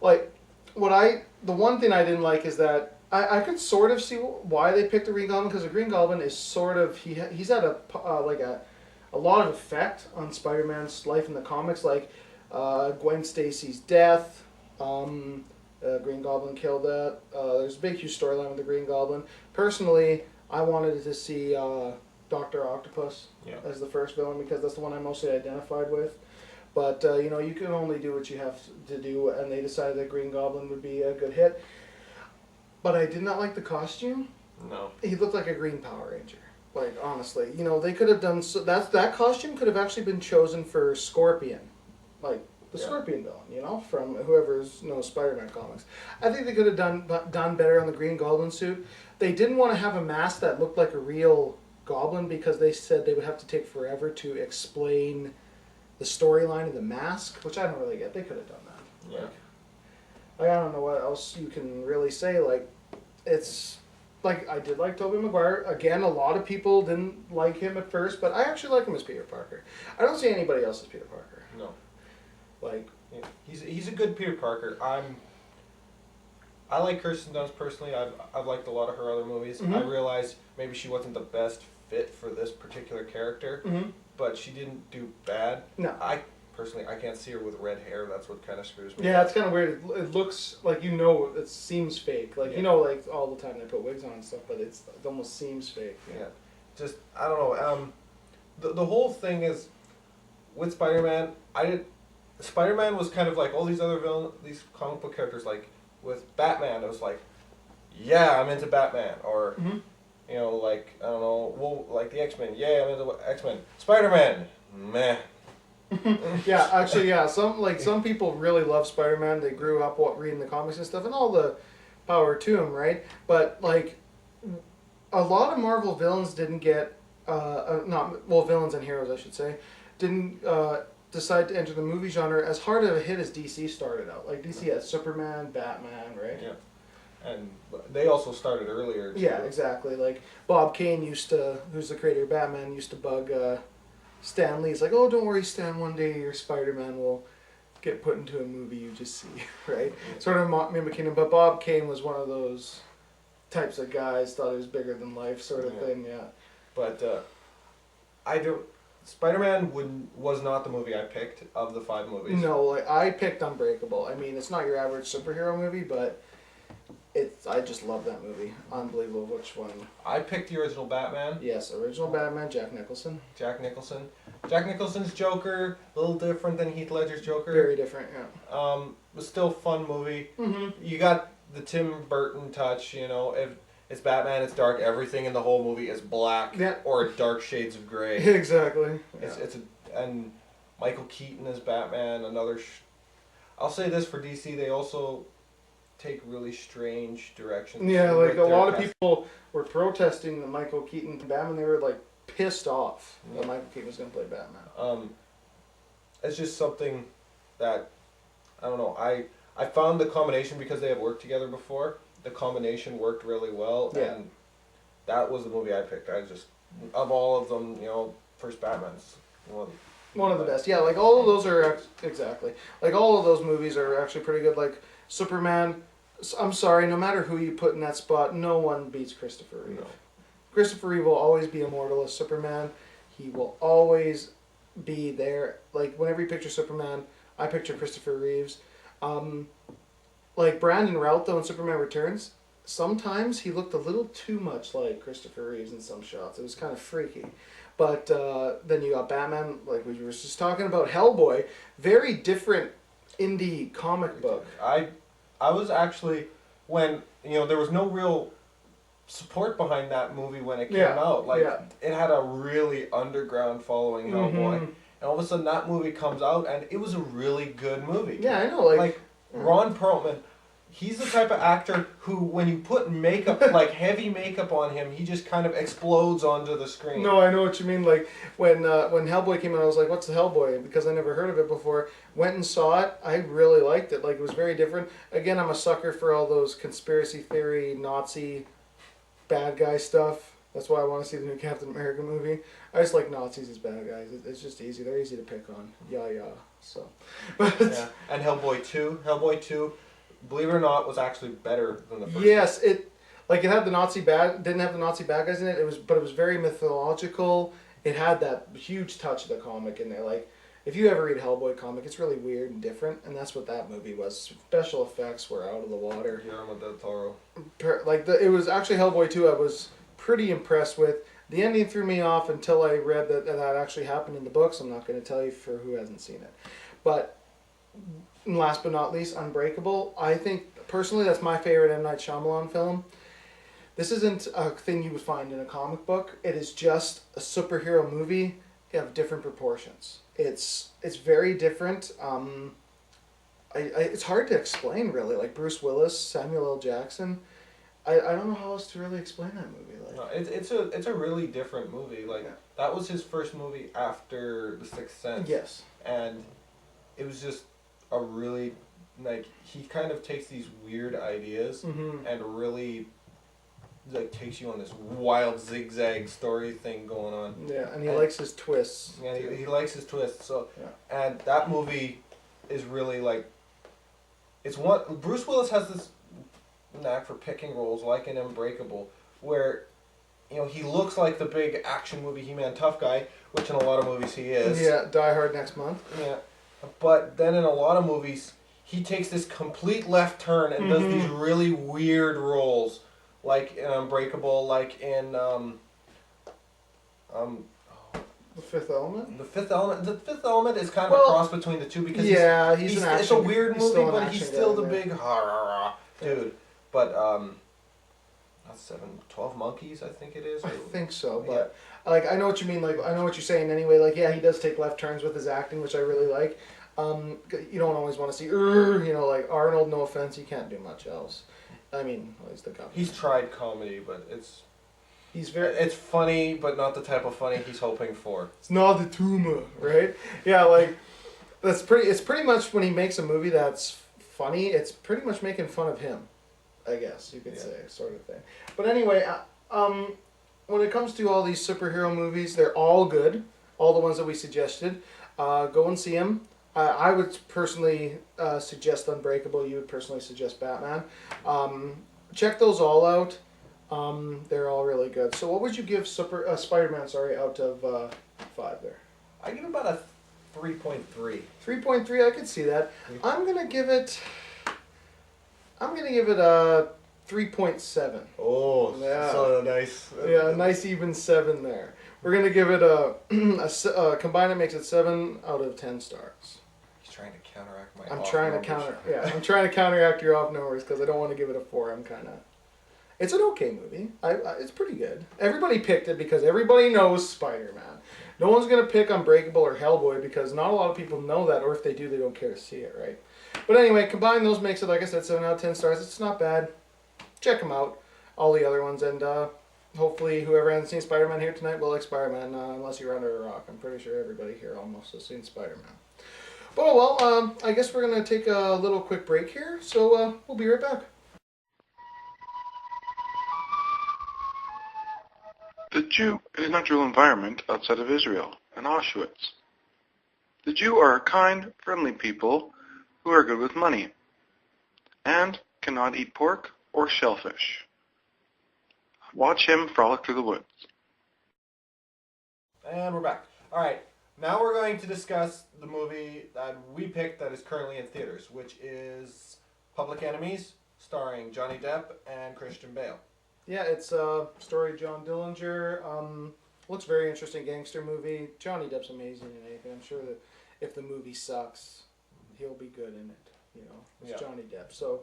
like the one thing I didn't like is that I could sort of see why they picked the Green Goblin, because the Green Goblin is sort of he's had a lot of effect on Spider-Man's life in the comics, like Gwen Stacy's death. Green Goblin killed that. There's a big, huge storyline with the Green Goblin. Personally, I wanted to see Doctor Octopus as the first villain, because that's the one I mostly identified with. But you can only do what you have to do, and they decided that Green Goblin would be a good hit. But I did not like the costume. No. He looked like a Green Power Ranger. Like, honestly, they could have done that costume could have actually been chosen for Scorpion, like the Scorpion villain, from whoever's knows Spider-Man comics. I think they could have done better on the Green Goblin suit. They didn't want to have a mask that looked like a real Goblin, because they said they would have to take forever to explain the storyline of the mask, which I don't really get. They could have done that. Yeah. Like, I don't know what else you can really say. Like, it's like, I did like Tobey Maguire. Again, a lot of people didn't like him at first, but I actually like him as Peter Parker. I don't see anybody else as Peter Parker. No. Like, yeah. He's a good Peter Parker. I like Kirsten Dunst personally. I've liked a lot of her other movies. Mm-hmm. I realized maybe she wasn't the best fit for this particular character, but she didn't do bad. No. I can't see her with red hair. That's what kind of screws me. Yeah, it's kind of weird. It looks like, it seems fake. Like, like all the time they put wigs on and stuff, but it almost seems fake. Yeah. Just, I don't know. The whole thing is, with Spider-Man, Spider-Man was kind of like all these other these comic book characters. Like, with Batman, it was like, yeah, I'm into Batman. Or, like, I don't know, like the X-Men. Yeah, I'm into X-Men. Spider-Man, meh. Yeah, actually, yeah. Some people really love Spider-Man. They grew up reading the comics and stuff, and all the power to them, right? But like, a lot of Marvel villains didn't get villains and heroes, I should say, didn't decide to enter the movie genre as hard of a hit as DC started out. Like, DC had Superman, Batman, right? Yeah. And they also started earlier, too. Yeah, exactly. Like, Bob Kane who's the creator of Batman, used to bug Stan Lee's like, oh, don't worry, Stan, one day your Spider-Man will get put into a movie you just see, right? Sort of mimicking him. But Bob Kane was one of those types of guys, thought he was bigger than life sort of thing, yeah. But Spider-Man was not the movie I picked of the 5 movies. No, like, I picked Unbreakable. I mean, it's not your average superhero movie, but I just love that movie. Unbelievable. Which one? I picked the original Batman. Yes, original Batman, Jack Nicholson. Jack Nicholson's Joker, a little different than Heath Ledger's Joker. Very different, yeah. But still a fun movie. Mm-hmm. You got the Tim Burton touch, if it's Batman, it's dark. Everything in the whole movie is black or dark shades of gray. Exactly. Yeah. And Michael Keaton as Batman. I'll say this for DC, they also take really strange directions. Yeah, like a lot of people were protesting the Michael Keaton Batman. They were like pissed off that Michael Keaton was going to play Batman. It's just something that, I don't know, I found the combination, because they had worked together before, the combination worked really well, and that was the movie I picked. Of all of them, first Batman's one of the best. Yeah, like all of those are, exactly. Like all of those movies are actually pretty good. Like Superman, I'm sorry, no matter who you put in that spot, no one beats Christopher Reeve. No. Christopher Reeve will always be immortal as Superman. He will always be there. Like, whenever you picture Superman, I picture Christopher Reeves. Like Brandon Routh, though, in Superman Returns, sometimes he looked a little too much like Christopher Reeves in some shots. It was kind of freaky. But then you got Batman, like we were just talking about. Hellboy, very different indie comic book. I was actually, when, there was no real support behind that movie when it came out. Like, it had a really underground following, Hellboy. And all of a sudden that movie comes out, and it was a really good movie. Yeah, I know. Like Ron Perlman, he's the type of actor who, when you put makeup, like heavy makeup on him, he just kind of explodes onto the screen. No, I know what you mean. Like, when Hellboy came out, I was like, what's the Hellboy? Because I never heard of it before. Went and saw it. I really liked it. Like, it was very different. Again, I'm a sucker for all those conspiracy theory, Nazi, bad guy stuff. That's why I want to see the new Captain America movie. I just like Nazis as bad guys. It's just easy. They're easy to pick on. Yeah. So. Yeah. And Hellboy 2. believe it or not, was actually better than the first. Yes, it had the didn't have the Nazi bad guys in it. But it was very mythological. It had that huge touch of the comic in there. Like, if you ever read a Hellboy comic, it's really weird and different, and that's what that movie was. Special effects were out of the water. Guillermo del Toro. It was actually Hellboy 2. I was pretty impressed with. The ending threw me off until I read that actually happened in the books. I'm not going to tell you for who hasn't seen it, but last but not least, Unbreakable. I think personally that's my favorite M. Night Shyamalan film. This isn't a thing you would find in a comic book. It is just a superhero movie of different proportions. It's very different. It's hard to explain really. Like Bruce Willis, Samuel L. Jackson. I don't know how else to really explain that movie. Like, no, it's a really different movie. Like that was his first movie after The Sixth Sense. Yes. And it was just a really like he kind of takes these weird ideas and really like takes you on this wild zigzag story thing going on. Yeah, and he likes his twists. Yeah, he likes his twists. So, and that movie is really like, it's one. Bruce Willis has this knack for picking roles, like in Unbreakable, where, you know, he looks like the big action movie He-Man tough guy, which in a lot of movies he is. Yeah, Die Hard next month. Yeah, but then in a lot of movies, he takes this complete left turn and does these really weird roles. Like in Unbreakable, like in The Fifth Element. The Fifth Element. The Fifth Element is kind of a cross between the two because he's an action. It's a weird movie, but he's still the big dude. But that's 12 Monkeys, I think it is. I think so, but like I know what you mean. Like I know what you're saying anyway. Like yeah, he does take left turns with his acting, which I really like. You don't always want to see, you know, like Arnold. No offense, he can't do much else. I mean, well, he's the guy. He's tried comedy, but it's funny, but not the type of funny he's hoping for. It's not the tumor, right? Yeah, like it's pretty much when he makes a movie that's funny, it's pretty much making fun of him, I guess you could say, sort of thing. But anyway, when it comes to all these superhero movies, they're all good. All the ones that we suggested, go and see them. I would personally suggest Unbreakable. You would personally suggest Batman. Check those all out. They're all really good. So what would you give Spider-Man, out of 5 there? I give about a 3.3. 3.3, I could see that. I'm going to give it a 3.7. Oh, yeah. So nice. Yeah, a nice even 7 there. We're going to give it a combined, it makes it 7 out of 10 stars. He's trying to counteract my I'm trying to counteract your off numbers because I don't want to give it a 4. It's an okay movie. It's pretty good. Everybody picked it because everybody knows Spider-Man. No one's going to pick Unbreakable or Hellboy because not a lot of people know that, or if they do, they don't care to see it, right? But anyway, combine those makes it, like I said, 7 out of 10 stars. It's not bad. Check them out, all the other ones, and hopefully whoever hasn't seen Spider-Man here tonight will like Spider-Man, unless you're under a rock. I'm pretty sure everybody here almost has seen Spider-Man. But oh well, I guess we're going to take a little quick break here, so we'll be right back. The Jew in a natural environment outside of Israel, in Auschwitz. The Jew are a kind, friendly people who are good with money, and cannot eat pork or shellfish. Watch him frolic through the woods. And we're back. Alright, now we're going to discuss the movie that we picked that is currently in theaters, which is Public Enemies, starring Johnny Depp and Christian Bale. Yeah, it's a story of John Dillinger. Looks very interesting gangster movie. Johnny Depp's amazing in anything. I'm sure that if the movie sucks, he'll be good in it. You know, it's Johnny Depp. So